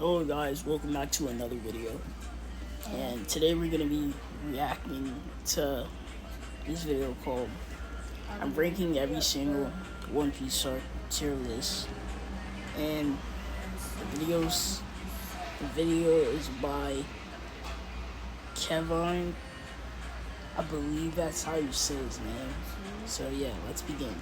Hello guys, welcome back to another video. And today we're gonna be reacting to this video called I'm ranking every single One Piece arc tier list. And the video is by Kevin. I believe that's how you say his name. So yeah, let's begin.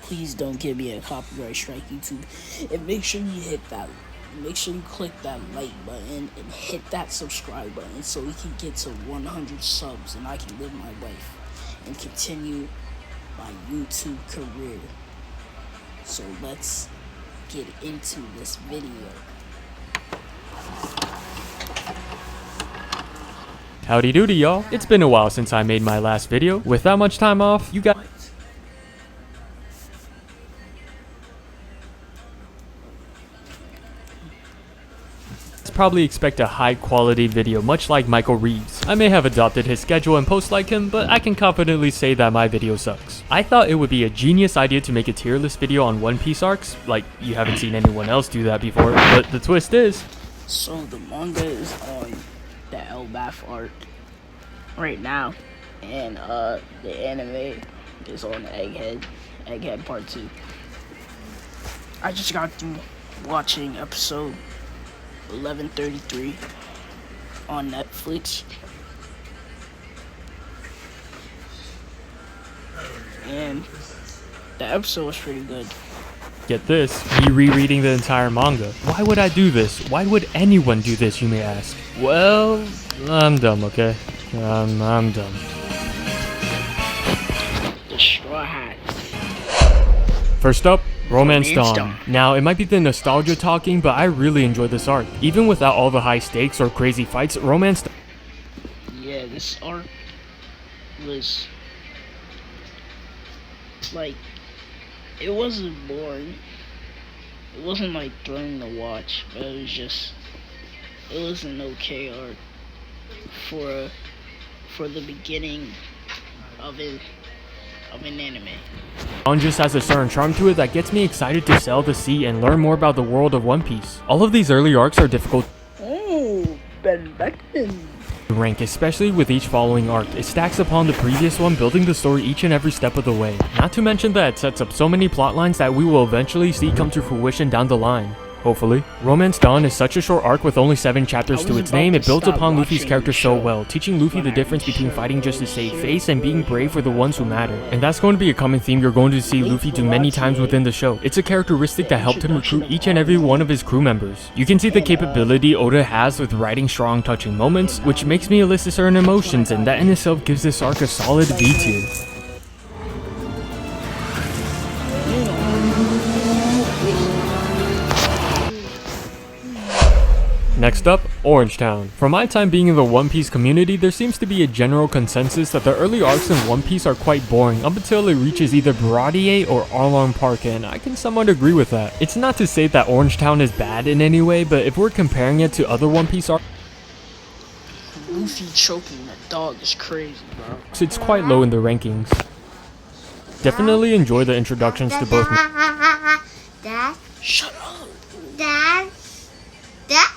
Please don't give me a copyright strike, YouTube. And make sure you click that like button and hit that subscribe button so we can get to 100 subs and I can live my life and continue my YouTube career. So let's get into this video. Howdy doody, y'all. It's been a while since I made my last video. With that much time off, you guys probably expect a high quality video, much like Michael Reeves. I may have adopted his schedule and post like him, but I can confidently say that my video sucks. I thought it would be a genius idea to make a tier list video on One Piece arcs, like you haven't seen anyone else do that before, but the twist is... So the manga is on the Elbaf arc right now, and the anime is on Egghead Part 2. I just got through watching episode 1133 on Netflix, and the episode was pretty good. Get this, me rereading the entire manga. Why would I do this? Why would anyone do this, you may ask? Well, I'm dumb, okay? I'm dumb. The Straw Hats. First up, Romance Dawn. Now, it might be the nostalgia talking, but I really enjoyed this arc. Even without all the high stakes or crazy fights, Romance Dawn... Yeah, this arc was... like... it wasn't boring. It wasn't like thrilling to watch, but it was just... it was an okay arc for the beginning of an anime. Dawn just has a certain charm to it that gets me excited to sail the sea and learn more about the world of One Piece. All of these early arcs are difficult to rank, especially with each following arc. It stacks upon the previous one, building the story each and every step of the way. Not to mention that it sets up so many plot lines that we will eventually see come to fruition down the line. Hopefully. Romance Dawn is such a short arc with only 7 chapters to its name. It builds upon Luffy's character so well, teaching Luffy the difference between fighting just to save face and being brave for the ones who matter. And that's going to be a common theme you're going to see Luffy do many times within the show. It's a characteristic that helped him recruit each and every one of his crew members. You can see the capability Oda has with writing strong, touching moments, which makes me elicit certain emotions, and that in itself gives this arc a solid B tier. Next up, Orange Town. From my time being in the One Piece community, there seems to be a general consensus that the early arcs in One Piece are quite boring up until it reaches either Baradier or Arlong Park, and I can somewhat agree with that. It's not to say that Orange Town is bad in any way, but if we're comparing it to other One Piece arcs, Luffy choking that dog is crazy, bro. It's quite low in the rankings. Definitely enjoy the introductions to both. Dad? Shut up. Dad? Dad?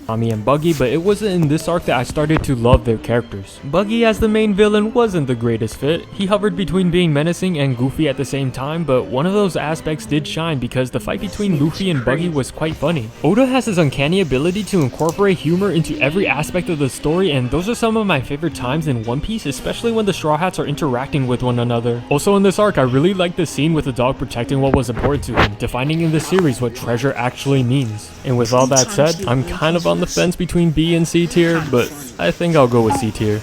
Nami and Buggy, but it wasn't in this arc that I started to love their characters. Buggy as the main villain wasn't the greatest fit. He hovered between being menacing and goofy at the same time, but one of those aspects did shine because the fight between Luffy and Buggy was quite funny. Oda has his uncanny ability to incorporate humor into every aspect of the story, and those are some of my favorite times in One Piece, especially when the Straw Hats are interacting with one another. Also in this arc, I really liked the scene with the dog protecting what was important to him, defining in the series what treasure actually means. And with all that said, I'm kind of on the fence between B and C tier, but I think I'll go with C tier.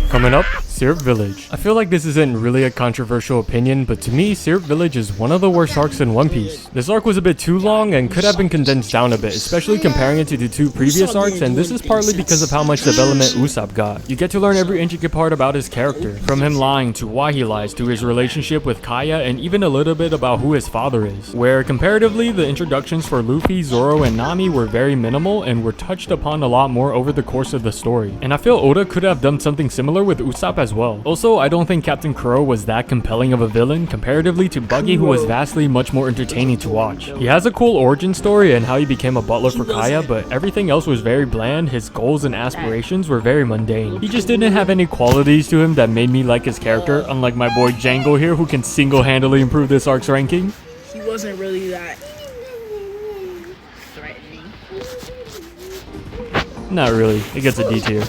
Coming up, Syrup Village. I feel like this isn't really a controversial opinion, but to me, Syrup Village is one of the worst arcs in One Piece. This arc was a bit too long and could have been condensed down a bit, especially comparing it to the two previous arcs, and this is partly because of how much development Usopp got. You get to learn every intricate part about his character, from him lying to why he lies to his relationship with Kaya, and even a little bit about who his father is. Where comparatively, the introductions for Luffy, Zoro, and Nami were very minimal and were touched upon a lot more over the course of the story. And I feel Oda could have done something similar with Usopp as well. Also, I don't think Captain Crow was that compelling of a villain comparatively to Buggy, who was vastly much more entertaining to watch. He has a cool origin story and how he became a butler for Kaya, but everything else was very bland. His goals and aspirations were very mundane. He just didn't have any qualities to him that made me like his character, unlike my boy Django here, who can single-handedly improve this arc's ranking. He wasn't really that threatening. Not really. It gets a D tier.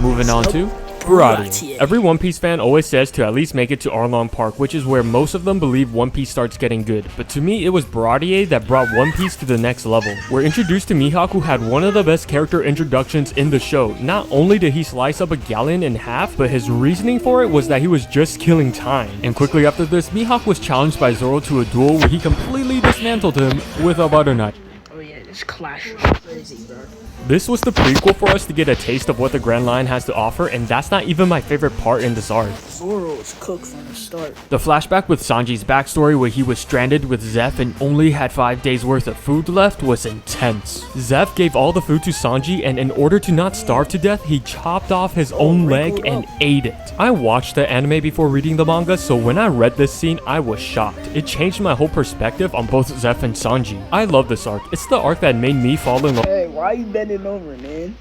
Moving on to Baratie. Every One Piece fan always says to at least make it to Arlong Park, which is where most of them believe One Piece starts getting good. But to me, it was Baratie that brought One Piece to the next level. We're introduced to Mihawk, who had one of the best character introductions in the show. Not only did he slice up a galleon in half, but his reasoning for it was that he was just killing time. And quickly after this, Mihawk was challenged by Zoro to a duel where he completely dismantled him with a butter knife. Oh yeah, this clash is crazy, bro. This was the prequel for us to get a taste of what the Grand Line has to offer, and that's not even my favorite part in this arc. Zoro was cooked from the start. The flashback with Sanji's backstory where he was stranded with Zeph and only had 5 days worth of food left was intense. Zeph gave all the food to Sanji, and in order to not starve to death, he chopped off his own leg and ate it. I watched the anime before reading the manga, so when I read this scene, I was shocked. It changed my whole perspective on both Zeph and Sanji. I love this arc. It's the arc that made me fall in love. Hey, why you bending over, man?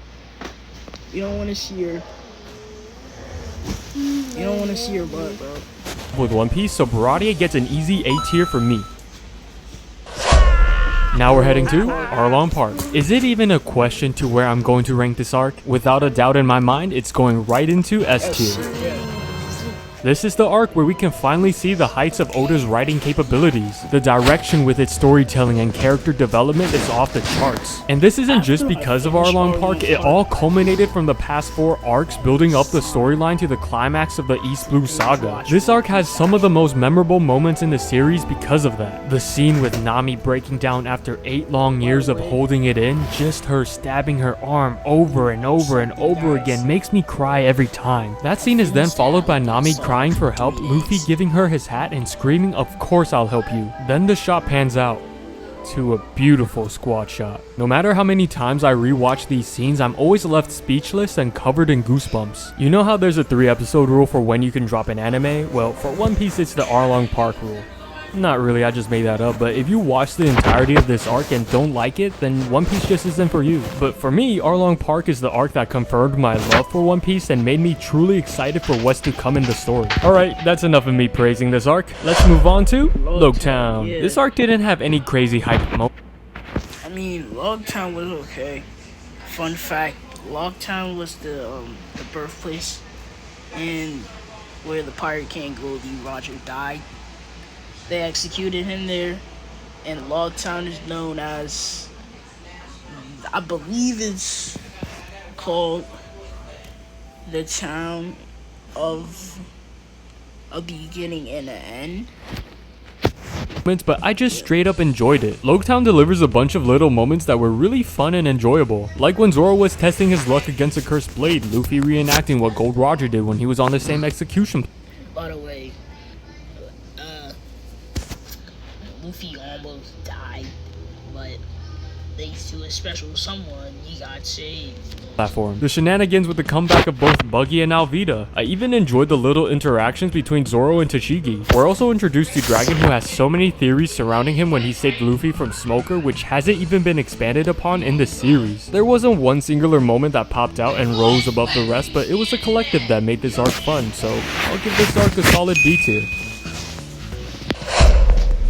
You don't want to see your... You don't want to see your butt, bro. With One Piece, so Baratie gets an easy A tier from me. Now we're heading to Arlong Park. Is it even a question to where I'm going to rank this arc? Without a doubt in my mind, it's going right into S tier. This is the arc where we can finally see the heights of Oda's writing capabilities. The direction with its storytelling and character development is off the charts. And this isn't just because of Arlong Park, it all culminated from the past 4 arcs building up the storyline to the climax of the East Blue Saga. This arc has some of the most memorable moments in the series because of that. The scene with Nami breaking down after 8 long years of holding it in, just her stabbing her arm over and over and over again makes me cry every time. That scene is then followed by Nami crying for help, Luffy giving her his hat and screaming, "Of course I'll help you." Then the shot pans out to a beautiful squad shot. No matter how many times I rewatch these scenes, I'm always left speechless and covered in goosebumps. You know how there's a 3-episode rule for when you can drop an anime? Well, for One Piece it's the Arlong Park rule. Not really, I just made that up, but if you watch the entirety of this arc and don't like it, then One Piece just isn't for you. But for me, Arlong Park is the arc that confirmed my love for One Piece and made me truly excited for what's to come in the story. Alright, that's enough of me praising this arc. Let's move on to Logtown. Yeah. This arc didn't have any crazy hype I mean, Logtown was okay. Fun fact, Logtown was the birthplace and where the Pirate King Goldie Roger died. They executed him there, and Logtown is known as, I believe it's called the town of a beginning and an end. but I just straight up enjoyed it. Logtown delivers a bunch of little moments that were really fun and enjoyable. Like when Zoro was testing his luck against a cursed blade, Luffy reenacting what Gold Roger did when he was on the same execution. By the way, Luffy almost died, but thanks to a special someone, he got saved. Platform. The shenanigans with the comeback of both Buggy and Alvida. I even enjoyed the little interactions between Zoro and Tashigi. We're also introduced to Dragon, who has so many theories surrounding him when he saved Luffy from Smoker, which hasn't even been expanded upon in the series. There wasn't one singular moment that popped out and rose above the rest, but it was a collective that made this arc fun, so I'll give this arc a solid B tier.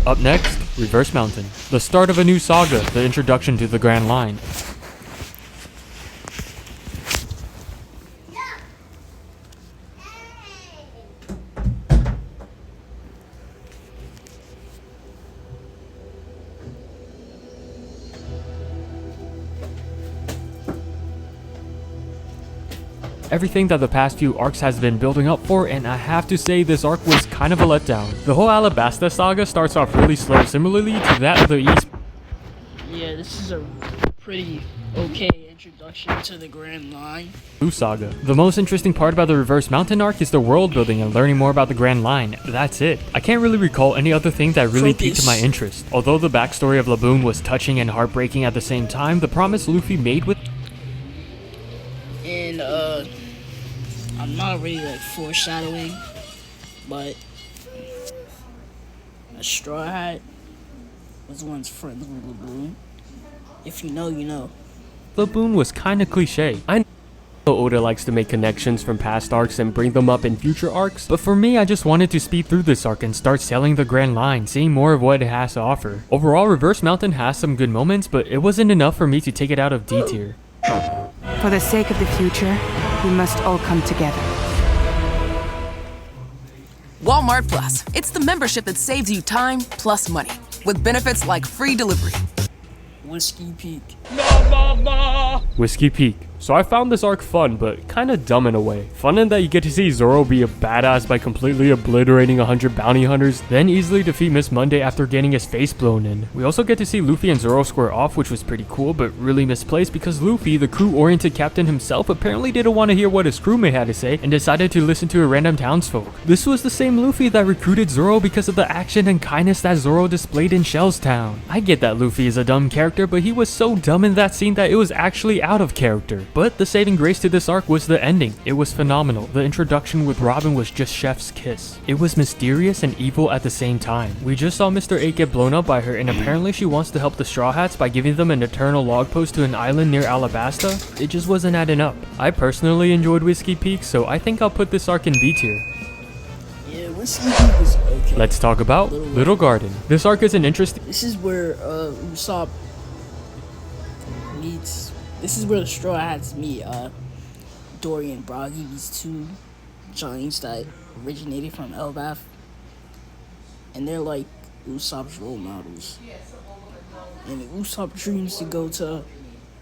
Up next, Reverse Mountain. The start of a new saga, the introduction to the Grand Line. everything that the past few arcs has been building up for, and I have to say this arc was kind of a letdown. The whole Alabasta saga starts off really slow, similarly to that of the East. Yeah, this is a pretty okay introduction to the Grand Line. Blue Saga. The most interesting part about the Reverse Mountain arc is the world building and learning more about the Grand Line. That's it. I can't really recall any other thing that really piqued my interest. Although the backstory of Laboon was touching and heartbreaking at the same time, the promise Luffy made with... And I'm not really like foreshadowing, but a Straw Hat was once friends with Laboon. If you know, you know. Laboon was kinda cliche. I know Oda likes to make connections from past arcs and bring them up in future arcs, but for me I just wanted to speed through this arc and start sailing the Grand Line, seeing more of what it has to offer. Overall, Reverse Mountain has some good moments, but it wasn't enough for me to take it out of D tier. For the sake of the future, we must all come together. Walmart Plus. It's the membership that saves you time plus money, with benefits like free delivery. Whiskey Peak. Whiskey Peak. So I found this arc fun, but kinda dumb in a way. Fun in that you get to see Zoro be a badass by completely obliterating 100 bounty hunters, then easily defeat Miss Monday after getting his face blown in. We also get to see Luffy and Zoro square off, which was pretty cool, but really misplaced because Luffy, the crew-oriented captain himself, apparently didn't want to hear what his crewmate had to say and decided to listen to a random townsfolk. This was the same Luffy that recruited Zoro because of the action and kindness that Zoro displayed in Shell's Town. I get that Luffy is a dumb character, but he was so dumb in that scene that it was actually out of character. But the saving grace to this arc was the ending. It was phenomenal. The introduction with Robin was just chef's kiss. It was mysterious and evil at the same time. We just saw Mr. 8 get blown up by her, and apparently she wants to help the Straw Hats by giving them an eternal log post to an island near Alabasta. It just wasn't adding up. I personally enjoyed Whiskey Peak, so I think I'll put this arc in B tier. Yeah, Whiskey Peak was okay. Let's talk about Little Garden. This arc is an interesting... This is where Usopp meets. This is where the Straw Hats meet Dory and Broggy, these two giants that originated from Elbaf, and they're like Usopp's role models. And Usopp dreams to go to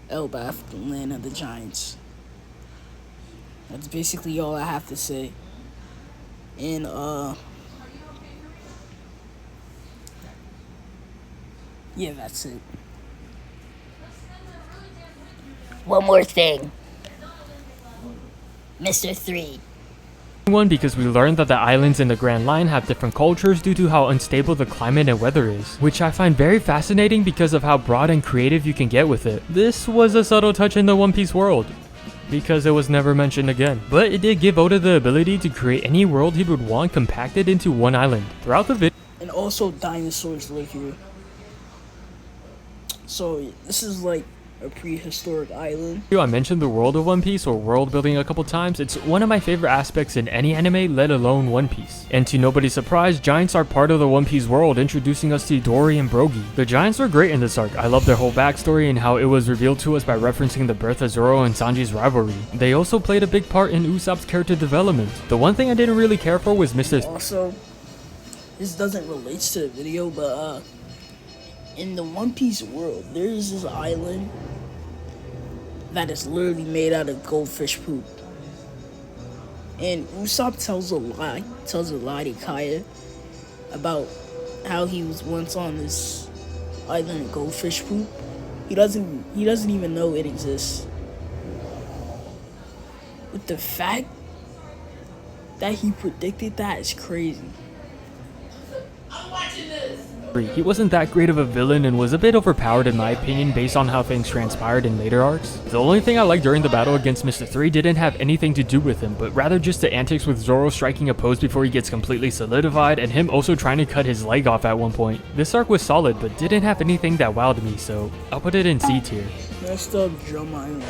Elbaf, the land of the giants. That's basically all I have to say. And yeah, that's it. One more thing. Mr. 3. One, because we learned that the islands in the Grand Line have different cultures due to how unstable the climate and weather is, which I find very fascinating because of how broad and creative you can get with it. This was a subtle touch in the One Piece world, because it was never mentioned again. But it did give Oda the ability to create any world he would want compacted into one island. Throughout the video, And also dinosaurs live here. So this is like a prehistoric island. I mentioned the world of One Piece or world building a couple times. It's one of my favorite aspects in any anime, let alone One Piece. And to nobody's surprise, giants are part of the One Piece world, introducing us to Dory and Brogy. The giants were great in this arc. I love their whole backstory and how it was revealed to us by referencing the birth of Zoro and Sanji's rivalry. They also played a big part in Usopp's character development. The one thing I didn't really care for was Mr. Also, this doesn't relate to the video, but in the One Piece world, there's this island that is literally made out of goldfish poop. And Usopp tells a lie to Kaya about how he was once on this island of goldfish poop. He doesn't even know it exists. But the fact that he predicted that is crazy. He wasn't that great of a villain and was a bit overpowered in my opinion based on how things transpired in later arcs. The only thing I liked during the battle against Mr. 3 didn't have anything to do with him, but rather just the antics with Zoro striking a pose before he gets completely solidified and him also trying to cut his leg off at one point. This arc was solid but didn't have anything that wowed me, so I'll put it in C tier. Next up, Drum Island.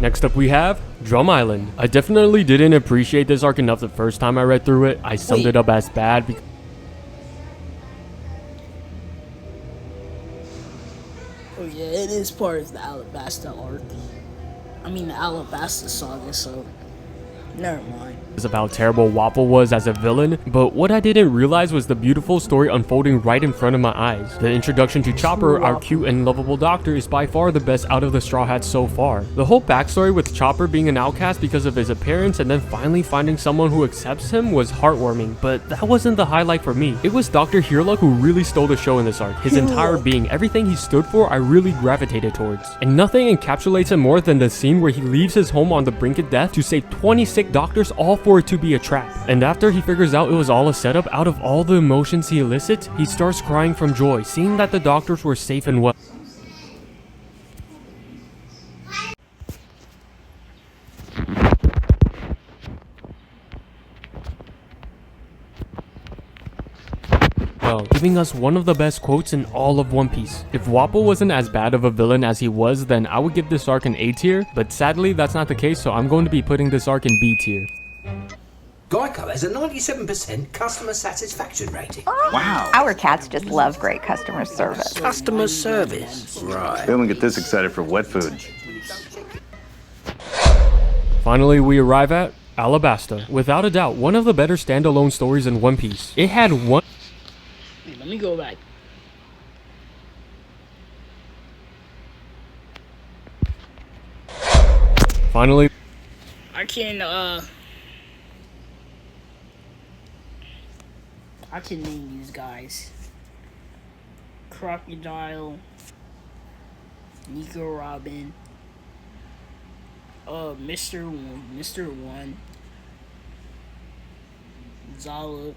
Next up we have Drum Island. I definitely didn't appreciate this arc enough the first time I read through it. I summed it up as bad because Oh yeah, it is part of the Alabasta arc. I mean the Alabasta saga, so Never mind. Of how terrible Waffle was as a villain, but what I didn't realize was the beautiful story unfolding right in front of my eyes. The introduction to Chopper, our cute and lovable doctor, is by far the best out of the Straw Hats so far. The whole backstory with Chopper being an outcast because of his appearance and then finally finding someone who accepts him was heartwarming, but that wasn't the highlight for me. It was Dr. Hearluck who really stole the show in this arc. His entire being, everything he stood for, I really gravitated towards. And nothing encapsulates him more than the scene where he leaves his home on the brink of death to save 20 sick doctors, all for it to be a trap. And after he figures out it was all a setup, out of all the emotions he elicits, he starts crying from joy, seeing that the doctors were safe and well. Giving us one of the best quotes in all of One Piece. If Wapol wasn't as bad of a villain as he was, then I would give this arc an A tier, but sadly that's not the case, so I'm going to be putting this arc in B tier. Geico has a 97% customer satisfaction rating. Wow. Our cats just love great customer service. Customer service. Right. They don't get this excited for wet food. Finally, we arrive at Alabasta. Without a doubt, one of the better standalone stories in One Piece. It had one... Wait, let me go back. Finally... I can name these guys. Crocodile, Nico Robin, Mr. One, Zala,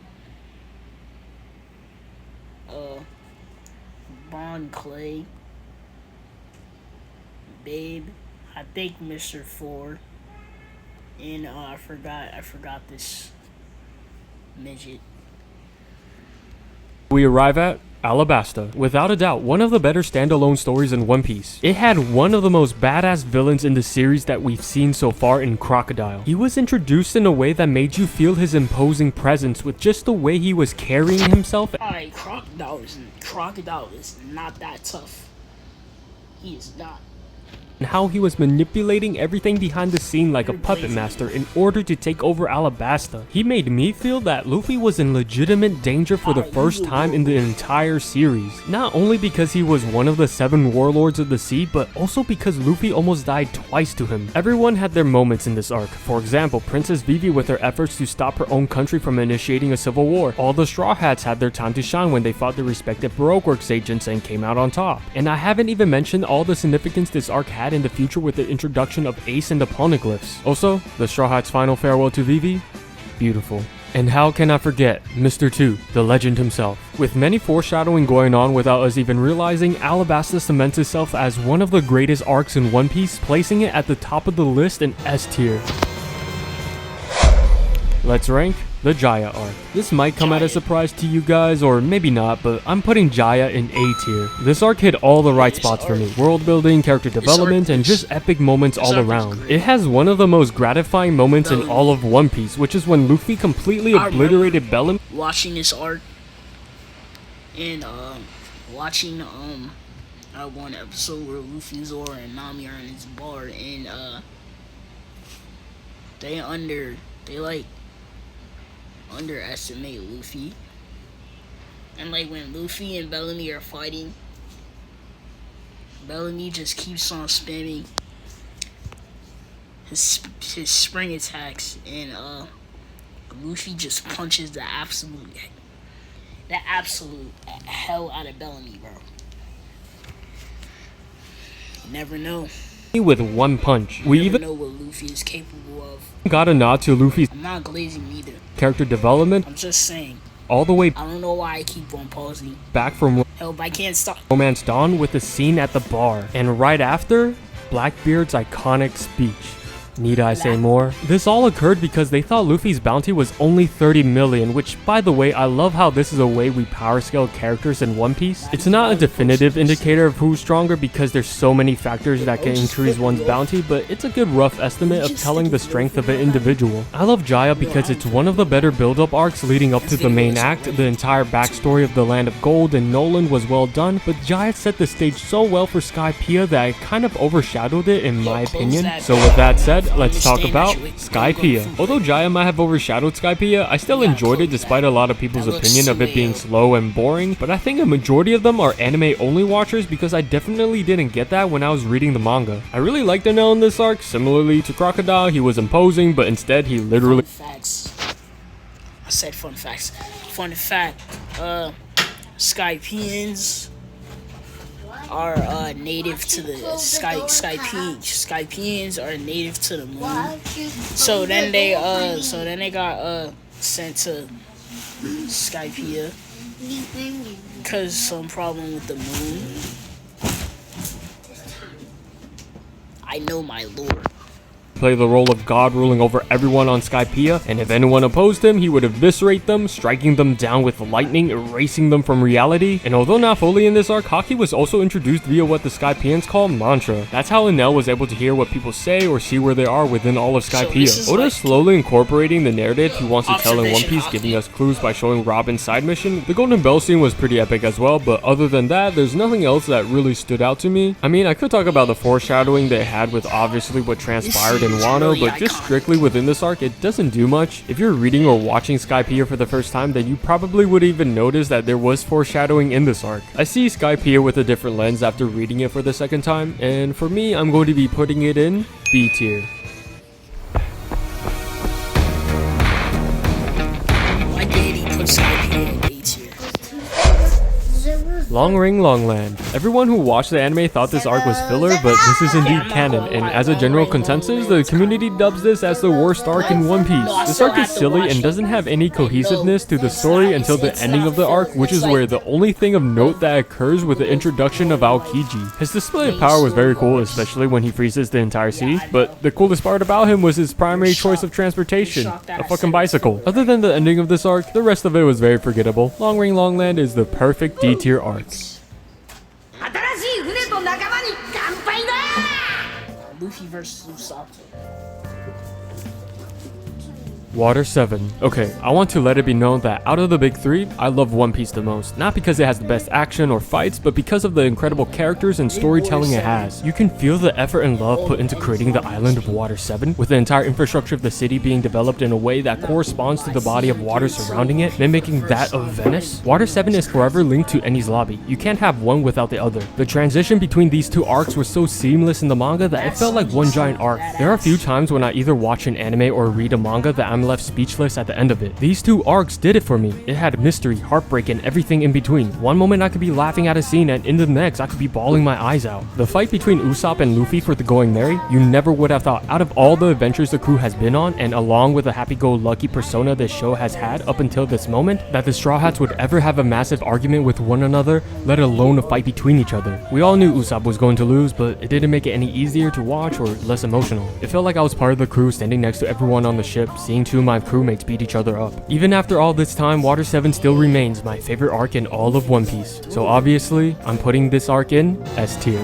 Bon Clay, Babe, I think Mr. Four, and I forgot this midget. We arrive at Alabasta. Without a doubt, one of the better standalone stories in One Piece. It had one of the most badass villains in the series that we've seen so far in Crocodile. He was introduced in a way that made you feel his imposing presence with just the way he was carrying himself. Alright, Crocodile is not that tough. He is not. And how he was manipulating everything behind the scene like a puppet master in order to take over Alabasta. He made me feel that Luffy was in legitimate danger for the first time in the entire series. Not only because he was one of the 7 warlords of the sea, but also because Luffy almost died twice to him. Everyone had their moments in this arc. For example, Princess Vivi with her efforts to stop her own country from initiating a civil war. All the Straw Hats had their time to shine when they fought their respective Baroque Works agents and came out on top. And I haven't even mentioned all the significance this arc had in the future with the introduction of Ace and the Poneglyphs. Also, the Straw Hats' final farewell to Vivi, beautiful. And how can I forget Mr. 2, the legend himself. With many foreshadowing going on without us even realizing, Alabasta cements itself as one of the greatest arcs in One Piece, placing it at the top of the list in S tier. Let's rank the Jaya arc. This might come as a surprise to you guys, or maybe not, but I'm putting Jaya in A tier. This arc hit all the right spots for me. World building, character development, and just epic moments all around. It has one of the most gratifying moments in all of One Piece, which is when Luffy completely obliterated Bellamy. Watching this arc, and watching one episode where Luffy, Zoro, and Nami are in his bar, and they underestimate Luffy, and like when Luffy and Bellamy are fighting, Bellamy just keeps on spamming his spring attacks, and Luffy just punches the absolute hell out of Bellamy, bro. You never know. With one punch. We even know what Luffy is capable of. Got a nod to Luffy's I'm not glazing either. Character development. I'm just saying. All the way. I don't know why I keep on pausing. Back from Help, I can't stop. Romance Dawn with the scene at the bar. And right after, Blackbeard's iconic speech. Need I say more? This all occurred because they thought Luffy's bounty was only 30 million, which, by the way, I love how this is a way we power scale characters in One Piece. It's not a definitive indicator of who's stronger because there's so many factors that can increase one's bounty, but it's a good rough estimate of telling the strength of an individual. I love Jaya because it's one of the better build-up arcs leading up to the main act. The entire backstory of the Land of Gold and Nolan was well done, but Jaya set the stage so well for Skypiea that it kind of overshadowed it in my opinion. So with that said, I let's talk understand about that you ate Skypiea. food. Although Jaya might have overshadowed Skypiea, I still enjoyed it despite a lot of people's opinion of it being slow and boring, but I think a majority of them are anime only watchers because I definitely didn't get that when I was reading the manga. I really liked Enel in this arc. Similarly to Crocodile, he was imposing, but instead he literally... Fun facts. I said fun facts. Fun fact, Skypeans are native to the Skypeans are native to the moon. So then they got sent to Skypiea because some problem with the moon. I know my lord. play the role of God ruling over everyone on Skypiea, and if anyone opposed him, he would eviscerate them, striking them down with lightning, erasing them from reality. And although not fully in this arc, Haki was also introduced via what the Skypeans call mantra. That's how Enel was able to hear what people say or see where they are within all of Skypiea. Oda's slowly incorporating the narrative he wants to tell in One Piece, giving us clues by showing Robin's side mission. The Golden Bell scene was pretty epic as well, but other than that, there's nothing else that really stood out to me. I mean, I could talk about the foreshadowing they had with obviously what transpired in Wano, but just strictly within this arc, it doesn't do much. If you're reading or watching Skypiea for the first time, then you probably would even notice that there was foreshadowing in this arc. I see Skypiea with a different lens after reading it for the second time, and for me, I'm going to be putting it in B tier. Why did he put Skypiea in A tier? Long Ring Long Land. Everyone who watched the anime thought this arc was filler, but this is indeed canon, and as a general consensus, the community dubs this as the worst arc in One Piece. This arc is silly and doesn't have any cohesiveness to the story until the ending of the arc, which is where the only thing of note that occurs with the introduction of Aokiji. His display of power was very cool, especially when he freezes the entire sea, but the coolest part about him was his primary choice of transportation, a fucking bicycle. Other than the ending of this arc, the rest of it was very forgettable. Long Ring Long Land is the perfect D tier arc. Luffy versus Usopp. Water 7. Okay, I want to let it be known that out of the big three, I love One Piece the most. Not because it has the best action or fights, but because of the incredible characters and storytelling it has. You can feel the effort and love put into creating the island of Water 7, with the entire infrastructure of the city being developed in a way that corresponds to the body of water surrounding it, mimicking that of Venice. Water 7 is forever linked to Enies Lobby. You can't have one without the other. The transition between these two arcs was so seamless in the manga that it felt like one giant arc. There are a few times when I either watch an anime or read a manga that I'm left speechless at the end of it. These two arcs did it for me. It had mystery, heartbreak, and everything in between. One moment I could be laughing at a scene, and in the next I could be bawling my eyes out. The fight between Usopp and Luffy for the Going Merry, you never would have thought, out of all the adventures the crew has been on, and along with the happy-go-lucky persona this show has had up until this moment, that the Straw Hats would ever have a massive argument with one another, let alone a fight between each other. We all knew Usopp was going to lose, but it didn't make it any easier to watch or less emotional. It felt like I was part of the crew standing next to everyone on the ship, seeing two of my crewmates beat each other up. Even after all this time, Water 7 still remains my favorite arc in all of One Piece. So obviously, I'm putting this arc in S tier.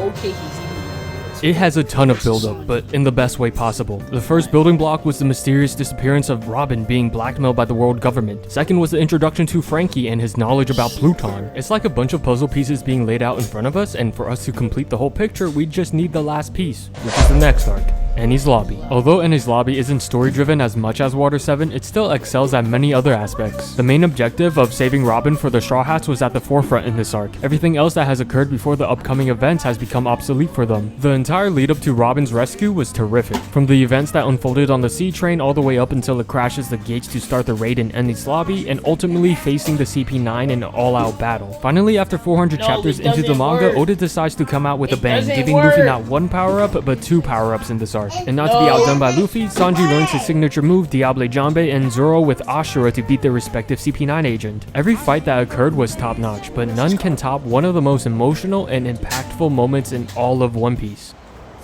It has a ton of build-up, but in the best way possible. The first building block was the mysterious disappearance of Robin being blackmailed by the world government. Second was the introduction to Frankie and his knowledge about Pluton. It's like a bunch of puzzle pieces being laid out in front of us, and for us to complete the whole picture, we just need the last piece, which is the next arc. Enies Lobby. Although Enies Lobby isn't story-driven as much as Water 7, it still excels at many other aspects. The main objective of saving Robin for the Straw Hats was at the forefront in this arc. Everything else that has occurred before the upcoming events has become obsolete for them. The entire lead up to Robin's rescue was terrific. From the events that unfolded on the sea train all the way up until it crashes the gates to start the raid in Enies Lobby, and ultimately facing the CP9 in an all-out battle. Finally, after 400 chapters into the manga, Oda decides to come out with a bang, giving Luffy not one power-up, but two power-ups in this arc. And not to be outdone by Luffy, Sanji learns his signature move, Diable Jambe, and Zoro with Ashura to beat their respective CP9 agent. Every fight that occurred was top-notch, but none can top one of the most emotional and impactful moments in all of One Piece.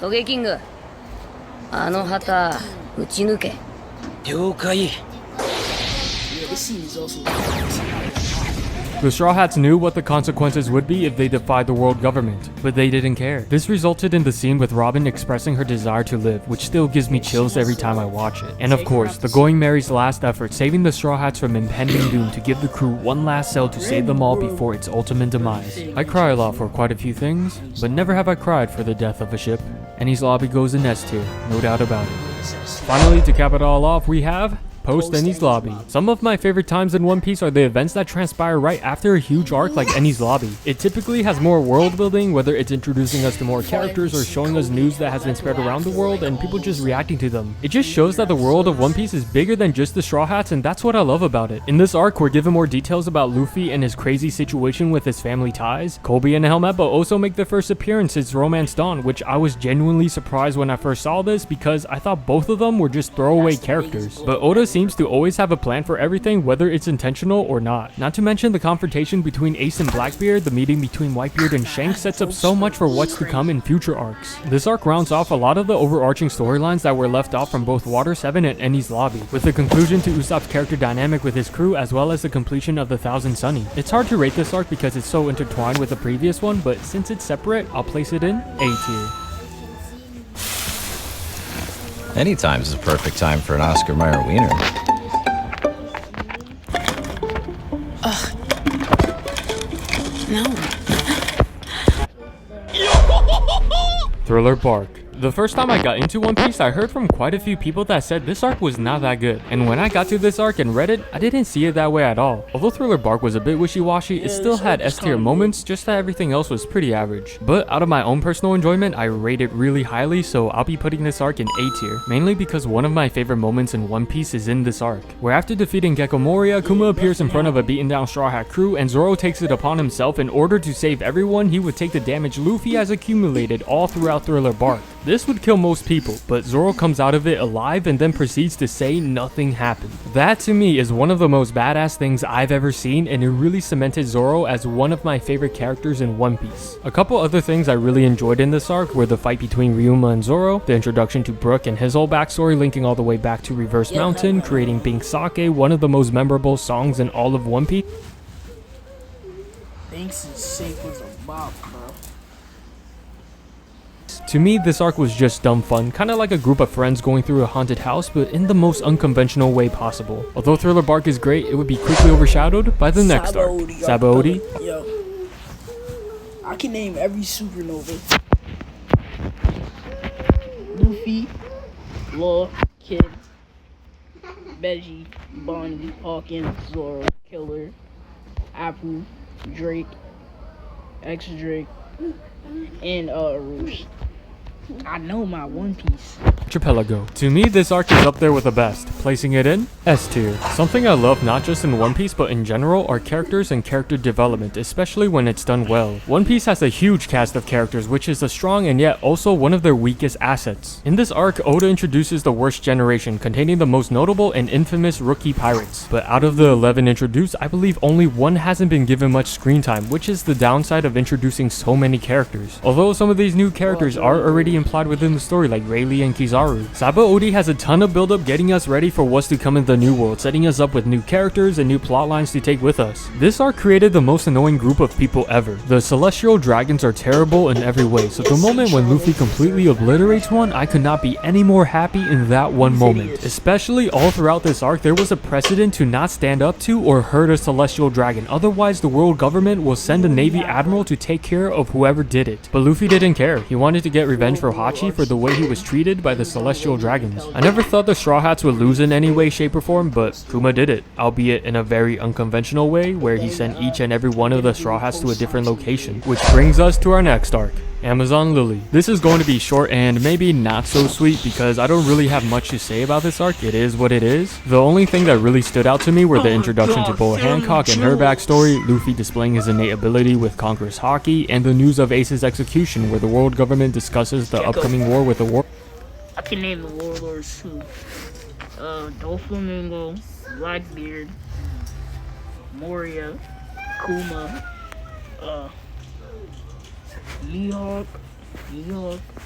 Yeah, this scene is also The Straw Hats knew what the consequences would be if they defied the world government, but they didn't care. This resulted in the scene with Robin expressing her desire to live, which still gives me chills every time I watch it. And of course, the Going Merry's last effort, saving the Straw Hats from impending doom to give the crew one last cell to save them all before its ultimate demise. I cry a lot for quite a few things, but never have I cried for the death of a ship. Enies Lobby goes in S tier, no doubt about it. Finally, to cap it all off, we have Post Enies Lobby. Some of my favorite times in One Piece are the events that transpire right after a huge arc like Enies Lobby. It typically has more world building, whether it's introducing us to more characters or showing us news that has been spread around the world and people just reacting to them. It just shows that the world of One Piece is bigger than just the Straw Hats, and that's what I love about it. In this arc, we're given more details about Luffy and his crazy situation with his family ties. Kobe and Helmeppo also make their first appearance since Romance Dawn, which I was genuinely surprised when I first saw this because I thought both of them were just throwaway characters. But Oda seems to always have a plan for everything, whether it's intentional or not. Not to mention the confrontation between Ace and Blackbeard, the meeting between Whitebeard and Shanks sets up so much for what's to come in future arcs. This arc rounds off a lot of the overarching storylines that were left off from both Water 7 and Enies Lobby, with the conclusion to Usopp's character dynamic with his crew as well as the completion of the Thousand Sunny. It's hard to rate this arc because it's so intertwined with the previous one, but since it's separate, I'll place it in A tier. Anytime is a perfect time for an Oscar Mayer wiener. No. Thriller Bark. The first time I got into One Piece, I heard from quite a few people that said this arc was not that good. And when I got to this arc and read it, I didn't see it that way at all. Although Thriller Bark was a bit wishy-washy, it still had S-tier moments, just that everything else was pretty average. But out of my own personal enjoyment, I rate it really highly, so I'll be putting this arc in A tier. Mainly because one of my favorite moments in One Piece is in this arc, where after defeating Gecko Moria, Kuma appears in front of a beaten down Straw Hat crew, and Zoro takes it upon himself in order to save everyone he would take the damage Luffy has accumulated all throughout Thriller Bark. This would kill most people, but Zoro comes out of it alive and then proceeds to say nothing happened. That to me is one of the most badass things I've ever seen, and it really cemented Zoro as one of my favorite characters in One Piece. A couple other things I really enjoyed in this arc were the fight between Ryuma and Zoro, the introduction to Brook and his whole backstory linking all the way back to Reverse Mountain, creating Pink Sake, one of the most memorable songs in all of One Piece. Banks' sake was a bop, bro. To me, this arc was just dumb fun, kinda like a group of friends going through a haunted house, but in the most unconventional way possible. Although Thriller Bark is great, it would be quickly overshadowed by the next arc, Sabaody. Yo, I can name every supernova. Luffy, Law, Kid, Veggie, Bonnie, Hawkins, Zoro, Killer, Apple, Drake, X-Drake, and Rouge. I know my One Piece. Archipelago. To me, this arc is up there with the best, placing it in S tier. Something I love not just in One Piece but in general are characters and character development, especially when it's done well. One Piece has a huge cast of characters, which is a strong and yet also one of their weakest assets. In this arc, Oda introduces the worst generation, containing the most notable and infamous rookie pirates. But out of the 11 introduced, I believe only one hasn't been given much screen time, which is the downside of introducing so many characters. Although some of these new characters are already implied within the story, like Rayleigh and Kizaru. Sabaody has a ton of build-up getting us ready for what's to come in the new world, setting us up with new characters and new plot lines to take with us. This arc created the most annoying group of people ever. The celestial dragons are terrible in every way, so the moment when Luffy completely obliterates one, I could not be any more happy in that one moment. Especially all throughout this arc, there was a precedent to not stand up to or hurt a celestial dragon, otherwise the world government will send a navy admiral to take care of whoever did it. But Luffy didn't care. He wanted to get revenge for Hachi for the way he was treated by the celestial dragons. I never thought the Straw Hats would lose in any way, shape, or form, but Kuma did it, albeit in a very unconventional way, where he sent each and every one of the Straw Hats to a different location. Which brings us to our next arc, Amazon Lily. This is going to be short and maybe not so sweet because I don't really have much to say about this arc. It is what it is. The only thing that really stood out to me were the introduction to Boa Hancock and her backstory, Luffy displaying his innate ability with Conqueror's Haki, and the news of Ace's execution, where the world government discusses the upcoming war with the war. I can name the warlords too. Doflamingo, Blackbeard, Moria, Kuma, Mihawk,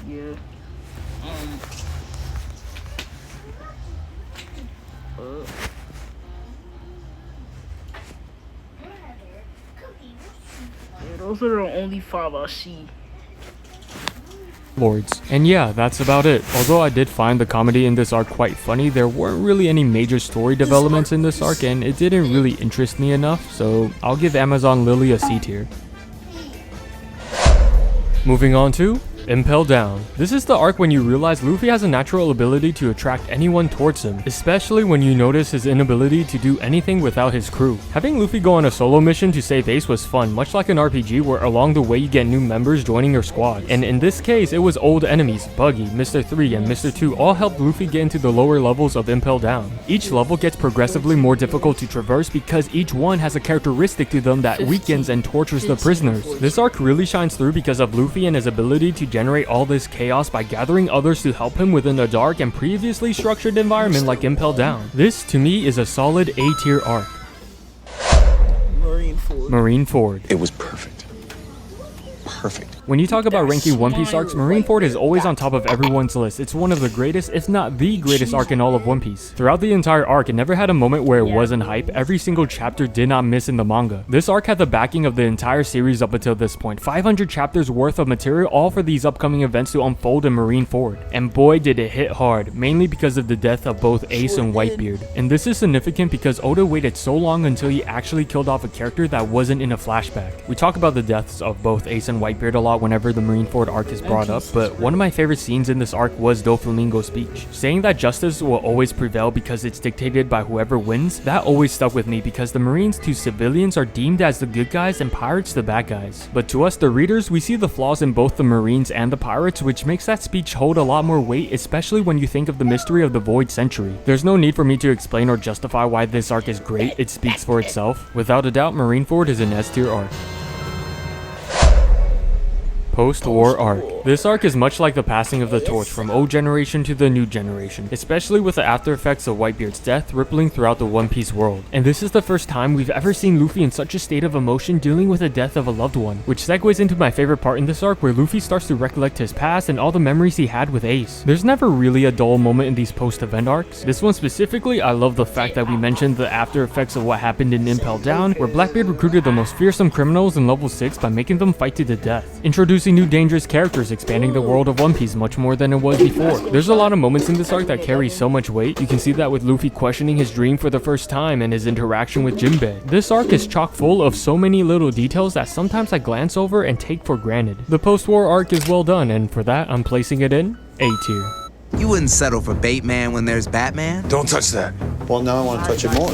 yeah. Yeah, those are the only 5 I see. Lords. And yeah, that's about it. Although I did find the comedy in this arc quite funny, there weren't really any major story developments in this arc and it didn't really interest me enough, so I'll give Amazon Lily a C tier. Moving on to Impel Down. This is the arc when you realize Luffy has a natural ability to attract anyone towards him, especially when you notice his inability to do anything without his crew. Having Luffy go on a solo mission to save Ace was fun, much like an RPG where along the way you get new members joining your squad. And in this case, it was old enemies, Buggy, Mr. 3, and Mr. 2 all helped Luffy get into the lower levels of Impel Down. Each level gets progressively more difficult to traverse because each one has a characteristic to them that weakens and tortures the prisoners. This arc really shines through because of Luffy and his ability to generate all this chaos by gathering others to help him within a dark and previously structured environment like Impel Down. This, to me, is a solid A-tier arc. Marineford. It was perfect. Perfect. When you talk about ranking One Piece arcs, Marineford is always on top of everyone's list. It's one of the greatest, if not the greatest arc in all of One Piece. Throughout the entire arc, it never had a moment where it wasn't hype. Every single chapter did not miss in the manga. This arc had the backing of the entire series up until this point. 500 chapters worth of material, all for these upcoming events to unfold in Marineford. And boy did it hit hard, mainly because of the death of both Ace and Whitebeard. And this is significant because Oda waited so long until he actually killed off a character that wasn't in a flashback. We talk about the deaths of both Ace and Whitebeard a lot whenever the Marineford arc is brought up, but one of my favorite scenes in this arc was Doflamingo's speech. Saying that justice will always prevail because it's dictated by whoever wins, that always stuck with me because the Marines to civilians are deemed as the good guys and pirates the bad guys. But to us the readers, we see the flaws in both the Marines and the pirates, which makes that speech hold a lot more weight, especially when you think of the mystery of the Void Century. There's no need for me to explain or justify why this arc is great, it speaks for itself. Without a doubt, Marineford is an S-tier arc. Post-war arc. This arc is much like the passing of the torch from old generation to the new generation, especially with the after effects of Whitebeard's death rippling throughout the One Piece world. And this is the first time we've ever seen Luffy in such a state of emotion dealing with the death of a loved one, which segues into my favorite part in this arc where Luffy starts to recollect his past and all the memories he had with Ace. There's never really a dull moment in these post-event arcs. This one specifically, I love the fact that we mentioned the after effects of what happened in Impel Down, where Blackbeard recruited the most fearsome criminals in level 6 by making them fight to the death, introducing new dangerous characters, expanding the world of One Piece much more than it was before. There's a lot of moments in this arc that carry so much weight. You can see that with Luffy questioning his dream for the first time and his interaction with Jinbei. This arc is chock full of so many little details that sometimes I glance over and take for granted. The post-war arc is well done, and for that I'm placing it in A tier. You wouldn't settle for Bateman when there's Batman? Don't touch that. Well, now I want to touch it more.